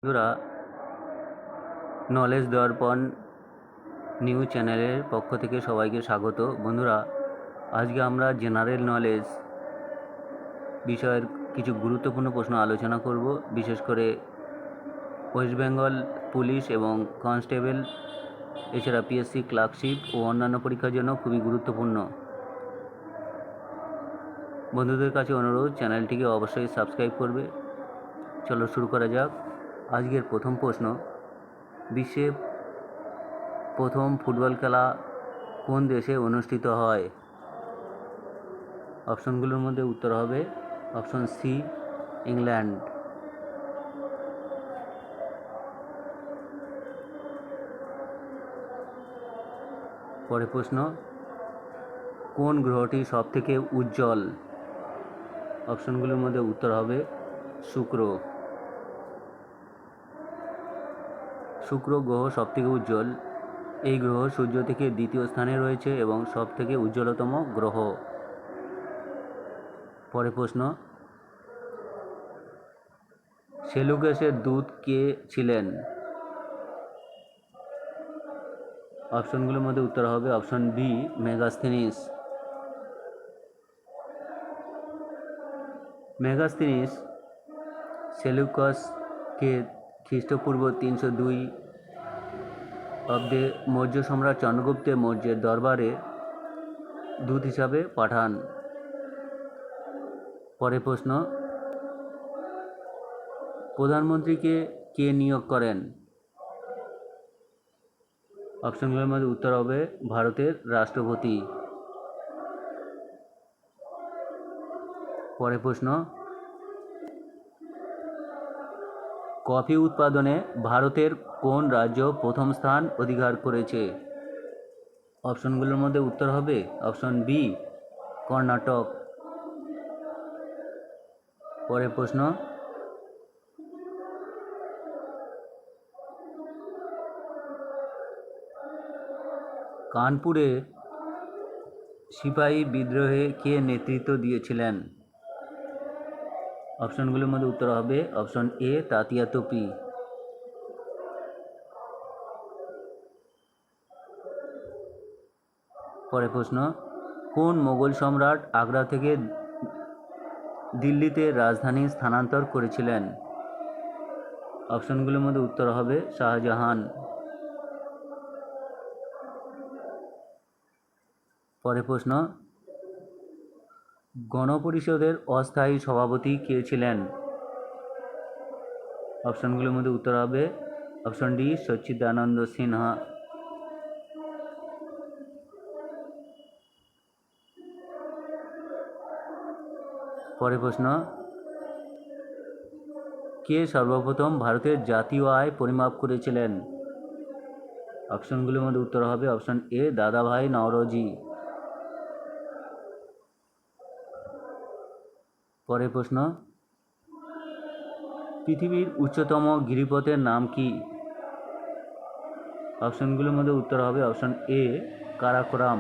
বন্ধুরা, নলেজ দর্পণ নিউজ চ্যানেলের পক্ষ থেকে সবাইকে স্বাগত। বন্ধুরা, আজকে আমরা জেনারেল নলেজ বিষয়ের কিছু গুরুত্বপূর্ণ প্রশ্ন আলোচনা করব। বিশেষ করে ওয়েস্ট বেঙ্গল পুলিশ এবং কনস্টেবল, এছাড়া পিএসসি ক্লার্কশিপ ও অন্যান্য পরীক্ষার জন্য খুবই গুরুত্বপূর্ণ। বন্ধুদের কাছে অনুরোধ, চ্যানেলটিকে অবশ্যই সাবস্ক্রাইব করবে। চলো শুরু করা যাক। আজকের প্রথম প্রশ্ন, বিশ্বে প্রথম ফুটবল খেলা কোন দেশে অনুষ্ঠিত হয়? অপশনগুলোর মধ্যে উত্তর হবে অপশন সি, ইংল্যান্ড। পরের প্রশ্ন, কোন গ্রহটি সবথেকে উজ্জ্বল? অপশনগুলোর মধ্যে উত্তর হবে শুক্র। শুক্র গ্রহ সবথেকে উজ্জ্বল। এই গ্রহ সূর্য থেকে দ্বিতীয় স্থানে রয়েছে এবং সবথেকে উজ্জ্বলতম গ্রহ। পরের প্রশ্ন, সেলুকাসের দূত কে ছিলেন? অপশনগুলোর মধ্যে উত্তর হবে অপশন বি, মেগাস্থেনিস। মেগাস্থেনিস সেলুকাসকে খ্রিস্টপূর্ব 302 অব্দে মৌর্য সম্রাট চন্দ্রগুপ্ত মৌর্যের দরবারে দূত হিসাবে পাঠান। পরের প্রশ্ন, প্রধানমন্ত্রীকে কে নিয়োগ করেন? অপশনগুলোর মধ্যে উত্তর হবে ভারতের রাষ্ট্রপতি। পরের প্রশ্ন, কফি উৎপাদনে ভারতের কোন রাজ্য প্রথম স্থান অধিকার করেছে? অপশনগুলোর মধ্যে উত্তর হবে অপশন বি, কর্ণাটক। পরের প্রশ্ন, কানপুরে সিপাহী বিদ্রোহে কে নেতৃত্ব দিয়েছিলেন? অপশনগুলোর মধ্যে উত্তর হবে অপশন এ, তাতিয়া তোপি। পরের প্রশ্ন, কোন মোগল সম্রাট আগ্রা থেকে দিল্লিতে রাজধানী স্থানান্তর করেছিলেন? অপশনগুলোর মধ্যে উত্তর হবে শাহজাহান। পরের প্রশ্ন, গণপরিষদের অস্থায়ী সভাপতি কে ছিলেন? অপশনগুলোর মধ্যে উত্তর হবে অপশন ডি, সচ্চিদানন্দ সিনহা। পরের প্রশ্ন, কে সর্বপ্রথম ভারতের জাতীয় আয় পরিমাপ করেছিলেন? অপশনগুলোর মধ্যে উত্তর হবে অপশন এ, দাদাভাই নওরোজি। পরের প্রশ্ন, পৃথিবীর উচ্চতম গিরিপথের নাম কি? অপশনগুলোর মধ্যে উত্তর হবে অপশন এ, কারাকোরাম।